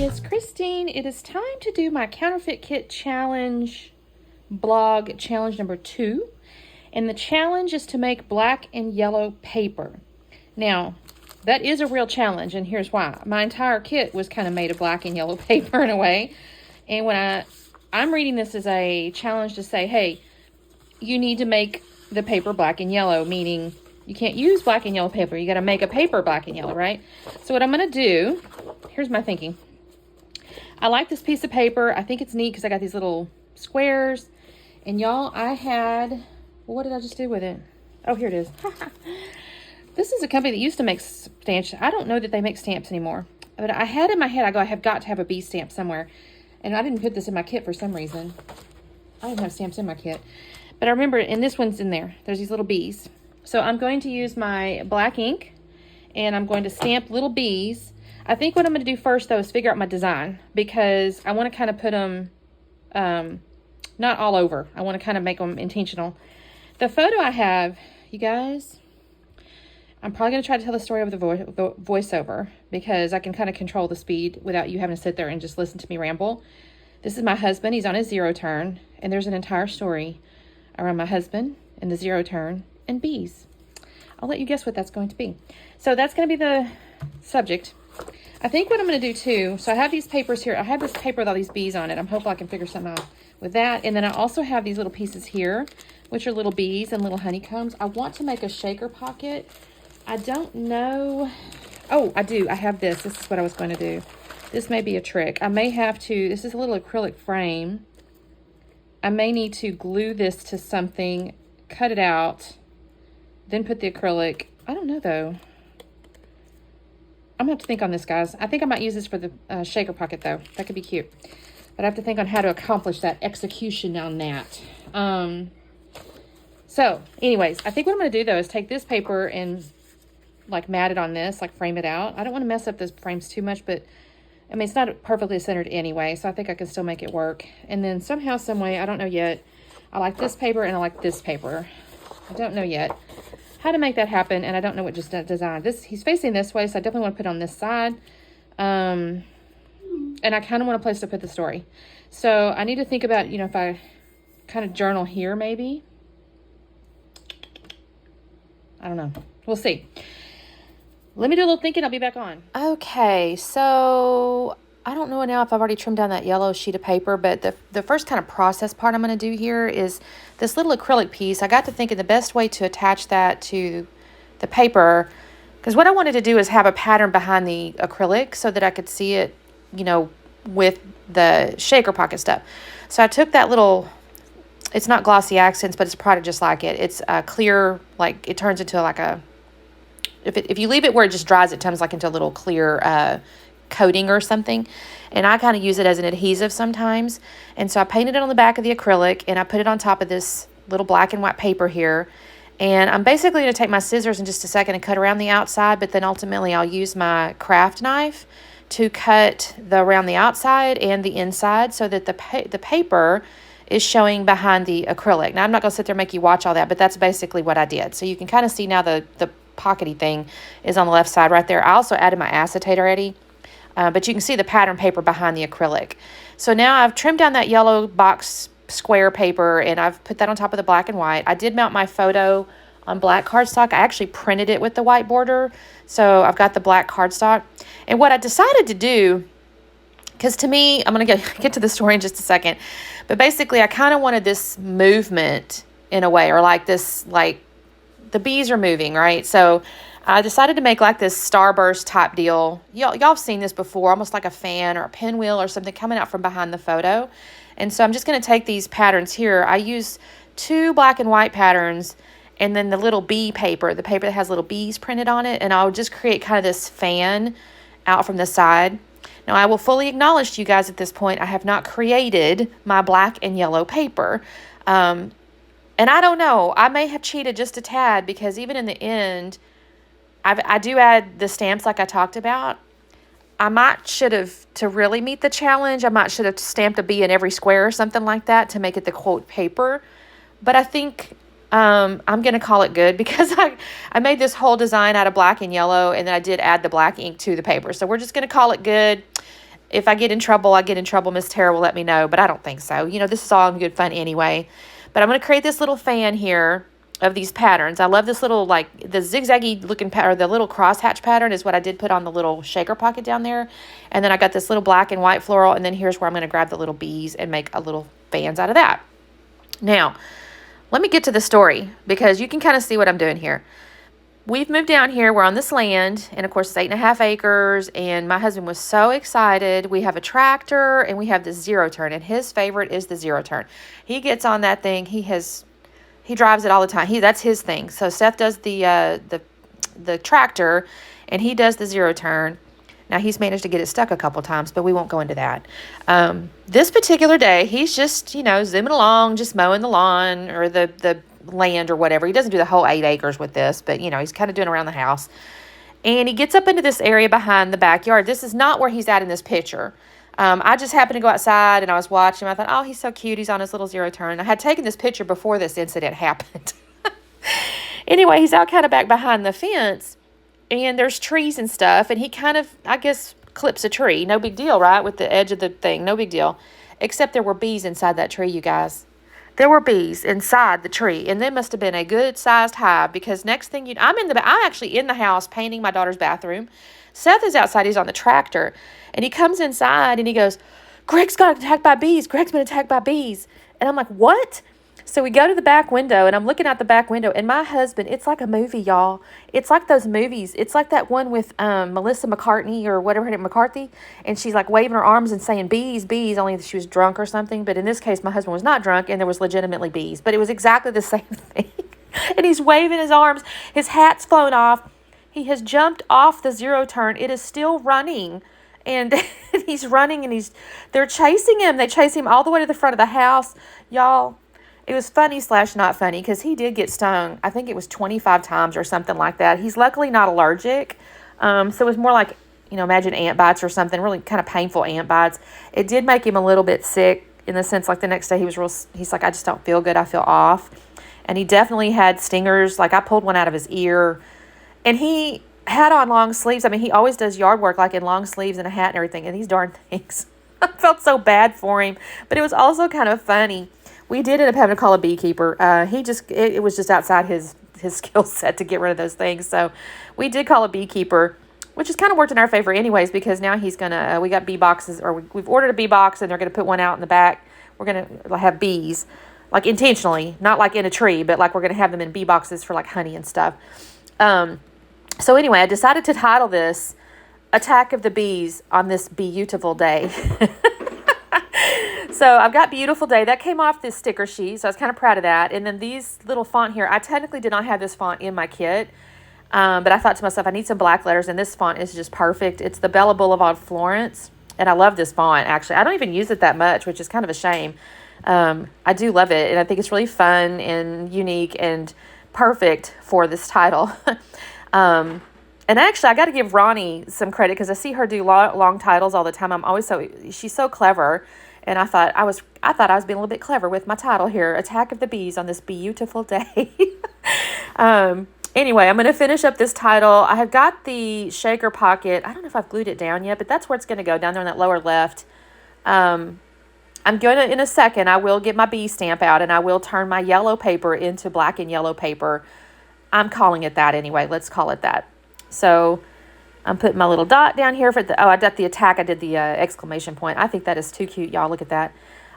is Christine. It is time to do my Counterfeit Kit challenge, blog challenge number 2. And the challenge is to make black and yellow paper. Now, that is a real challenge, and here's why. My entire kit was kind of made of black and yellow paper in a way. And when I'm reading this as a challenge to say, hey, you need to make the paper black and yellow, meaning you can't use black and yellow paper. You got to make a paper black and yellow, right? So what I'm going to do, here's my thinking. I like this piece of paper. I think it's neat because I got these little squares. And y'all, what did I just do with it? Oh, here it is. This is a company that used to make stamps. I don't know that they make stamps anymore. But I had in my head, I have got to have a bee stamp somewhere. And I didn't put this in my kit for some reason. I didn't have stamps in my kit. But I remember, and this one's in there. There's these little bees. So I'm going to use my black ink, and I'm going to stamp little bees. I think what I'm going to do first, though, is figure out my design, because I want to kind of put them, not all over. I want to kind of make them intentional. The photo I have, you guys, I'm probably going to try to tell the story over the voiceover, because I can kind of control the speed without you having to sit there and just listen to me ramble. This is my husband. He's on his zero turn, and there's an entire story around my husband and the zero turn and bees. I'll let you guess what that's going to be. So that's going to be the subject. I think what I'm going to do too, so I have these papers here. I have this paper with all these bees on it. I'm hoping I can figure something out with that. And then I also have these little pieces here, which are little bees and little honeycombs. I want to make a shaker pocket. I don't know. Oh, I do. I have this. This is what I was going to do. This may be a trick. I may have to, this is a little acrylic frame. I may need to glue this to something, cut it out, then put the acrylic. I don't know, though. I'm going to have to think on this, guys. I think I might use this for the shaker pocket, though. That could be cute. But I have to think on how to accomplish that execution on that. So, anyways, I think what I'm going to do, though, is take this paper and, like, mat it on this, like, frame it out. I don't want to mess up those frames too much, but, I mean, it's not perfectly centered anyway, so I think I can still make it work. And then somehow, some way, I don't know yet, I like this paper and I like this paper. I don't know yet how to make that happen, and I don't know what just design. He's facing this way, so I definitely want to put it on this side. And I kind of want a place to put the story. So I need to think about, if I kind of journal here, maybe. I don't know. We'll see. Let me do a little thinking. I'll be back on. Okay, so I don't know now if I've already trimmed down that yellow sheet of paper, but the first kind of process part I'm going to do here is this little acrylic piece. I got to thinking the best way to attach that to the paper, because what I wanted to do is have a pattern behind the acrylic so that I could see it, with the shaker pocket stuff. So I took that little, it's not glossy accents, but it's a product just like it. It's clear, like it turns into like a, if you leave it where it just dries, it turns like into a little clear coating or something, and I kind of use it as an adhesive sometimes. And so I painted it on the back of the acrylic, and I put it on top of this little black and white paper here. And I'm basically going to take my scissors in just a second and cut around the outside, but then ultimately I'll use my craft knife to cut around the outside and the inside so that the paper is showing behind the acrylic. Now I'm not going to sit there and make you watch all that, but that's basically what I did. So you can kind of see now the pockety thing is on the left side right there. I also added my acetate already. But you can see the pattern paper behind the acrylic. So now I've trimmed down that yellow box square paper, and I've put that on top of the black and white. I did mount my photo on black cardstock. I actually printed it with the white border. So I've got the black cardstock. And what I decided to do, because to me, I'm going to get to the story in just a second, but basically I kind of wanted this movement in a way, or like this, like the bees are moving, right? So I decided to make like this starburst type deal. Y'all have seen this before, almost like a fan or a pinwheel or something coming out from behind the photo. And so I'm just going to take these patterns here. I use 2 black and white patterns, and then the little bee paper, the paper that has little bees printed on it, and I'll just create kind of this fan out from the side. Now, I will fully acknowledge to you guys at this point, I have not created my black and yellow paper. And I don't know, I may have cheated just a tad, because even in the end, I do add the stamps like I talked about. I might should have, to really meet the challenge, I might should have stamped a bee in every square or something like that to make it the quote paper. But I think I'm going to call it good, because I made this whole design out of black and yellow, and then I did add the black ink to the paper. So we're just going to call it good. If I get in trouble, I get in trouble. Miss Tara will let me know, but I don't think so. This is all in good fun anyway. But I'm going to create this little fan here of these patterns. I love this little, like, the zigzaggy looking pattern, or the little crosshatch pattern is what I did put on the little shaker pocket down there. And then I got this little black and white floral, and then here's where I'm going to grab the little bees and make a little fans out of that. Now, let me get to the story, because you can kind of see what I'm doing here. We've moved down here. We're on this land, and of course it's 8.5 acres, and my husband was so excited. We have a tractor, and we have the zero turn, and his favorite is the zero turn. He gets on that thing. He drives it all the time. That's his thing. So Seth does the tractor, and he does the zero turn. Now, he's managed to get it stuck a couple times, but we won't go into that. This particular day, he's just, zooming along, just mowing the lawn or the land or whatever. He doesn't do the whole 8 acres with this, but, he's kind of doing around the house. And he gets up into this area behind the backyard. This is not where he's at in this picture. I just happened to go outside, and I was watching him. I thought, oh, he's so cute. He's on his little zero turn. I had taken this picture before this incident happened. Anyway, he's out kind of back behind the fence, and there's trees and stuff, and he kind of, I guess, clips a tree. No big deal, right? With the edge of the thing. No big deal. Except there were bees inside that tree, you guys. There were bees inside the tree, and they must have been a good-sized hive, because next thing I'm actually in the house painting my daughter's bathroom. Seth is outside. He's on the tractor, and he comes inside, and he goes, Greg's got attacked by bees. Greg's been attacked by bees. And I'm like, what? So we go to the back window, and I'm looking out the back window, and my husband, it's like a movie, y'all. It's like those movies. It's like that one with Melissa McCartney or whatever her name, McCarthy, and she's like waving her arms and saying bees, bees, only she was drunk or something. But in this case, my husband was not drunk, and there was legitimately bees. But it was exactly the same thing. And he's waving his arms. His hat's flown off. He has jumped off the zero turn. It is still running. And he's running, and they're chasing him. They chase him all the way to the front of the house. Y'all, it was funny / not funny, because he did get stung. I think it was 25 times or something like that. He's luckily not allergic. So it was more like, imagine ant bites or something, really kind of painful ant bites. It did make him a little bit sick, in the sense, like, the next day he's like, I just don't feel good. I feel off. And he definitely had stingers. Like, I pulled one out of his ear. And he had on long sleeves. I mean, he always does yard work, like in long sleeves and a hat and everything. And these darn things, I felt so bad for him. But it was also kind of funny. We did end up having to call a beekeeper. It was just outside his skill set to get rid of those things. So we did call a beekeeper, which has kind of worked in our favor anyways, because now he's going to, we got bee boxes, or we've ordered a bee box, and they're going to put one out in the back. We're going to have bees, like intentionally, not like in a tree, but like we're going to have them in bee boxes for like honey and stuff. So anyway, I decided to title this Attack of the Bees on this beautiful day. So I've got beautiful day. That came off this sticker sheet, so I was kind of proud of that. And then these little font here, I technically did not have this font in my kit, but I thought to myself, I need some black letters, and this font is just perfect. It's the Bella Boulevard Florence, and I love this font, actually. I don't even use it that much, which is kind of a shame. I do love it, and I think it's really fun and unique and perfect for this title. And actually, I got to give Ronnie some credit, because I see her do long titles all the time. She's so clever. And I thought I was being a little bit clever with my title here, Attack of the Bees on this beautiful day. Anyway, I'm going to finish up this title. I have got the shaker pocket. I don't know if I've glued it down yet, but that's where it's going to go, down there in that lower left. I'm going to, in a second, I will get my bee stamp out, and I will turn my yellow paper into black and yellow paper. I'm calling it that anyway. Let's call it that. So I'm putting my little dot down here for I did the attack. I did the exclamation point. I think that is too cute, y'all. Look at that.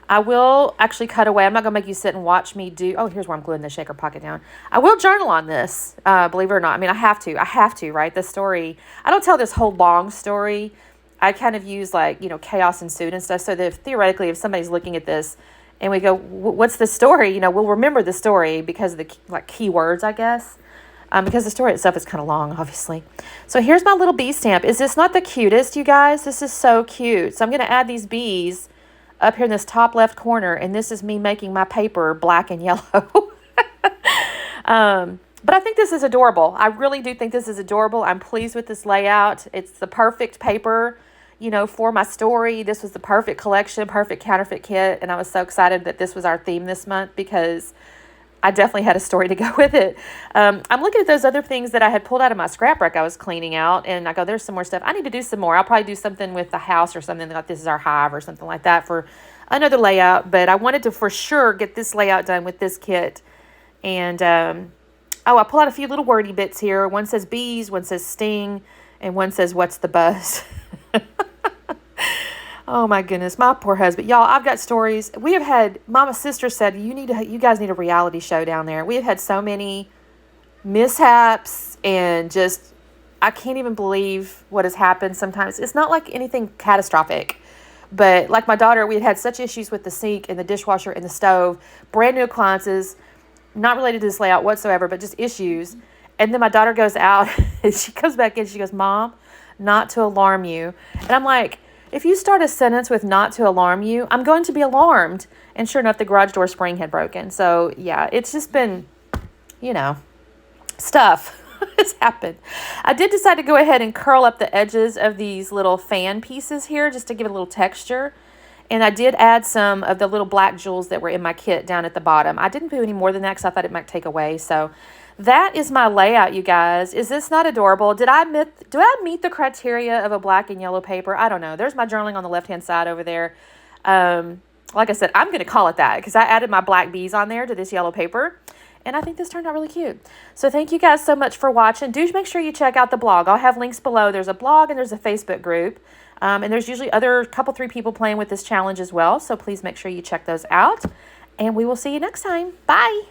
I will actually cut away. I'm not going to make you sit and watch me do. Oh, here's where I'm gluing the shaker pocket down. I will journal on this, believe it or not. I mean, I have to, right? The story. I don't tell this whole long story. I kind of use like, chaos ensued and stuff. So that theoretically, if somebody's looking at this and we go, what's the story? We'll remember the story because of the keywords, I guess. Because the story itself is kind of long, obviously. So here's my little bee stamp. Is this not the cutest, you guys? This is so cute. So I'm going to add these bees up here in this top left corner, and this is me making my paper black and yellow. But I think this is adorable. I really do think this is adorable. I'm pleased with this layout. It's the perfect paper, for my story. This was the perfect collection, perfect counterfeit kit, and I was so excited that this was our theme this month, because I definitely had a story to go with it. I'm looking at those other things that I had pulled out of my scrapbook I was cleaning out, and I go, there's some more stuff. I need to do some more. I'll probably do something with the house or something like this is our hive or something like that for another layout. But I wanted to for sure get this layout done with this kit. And, oh, I pull out a few little wordy bits here. One says bees, one says sting, and one says what's the buzz. Oh my goodness, my poor husband. Y'all, I've got stories. We have had, Mama's sister said, you guys need a reality show down there. We have had so many mishaps and just, I can't even believe what has happened sometimes. It's not like anything catastrophic, but like my daughter, we had such issues with the sink and the dishwasher and the stove, brand new appliances, not related to this layout whatsoever, but just issues. And then my daughter goes out and she comes back in, she goes, Mom, not to alarm you. And I'm like, if you start a sentence with not to alarm you, I'm going to be alarmed. And sure enough, the garage door spring had broken. So yeah, it's just been, stuff has happened. I did decide to go ahead and curl up the edges of these little fan pieces here just to give it a little texture. And I did add some of the little black jewels that were in my kit down at the bottom. I didn't do any more than that because I thought it might take away. So that is my layout, you guys. Is this not adorable? Do I meet the criteria of a black and yellow paper? I don't know. There's my journaling on the left-hand side over there. Like I said, I'm going to call it that because I added my black bees on there to this yellow paper. And I think this turned out really cute. So thank you guys so much for watching. Do make sure you check out the blog. I'll have links below. There's a blog and there's a Facebook group. And there's usually three people playing with this challenge as well. So please make sure you check those out. And we will see you next time. Bye.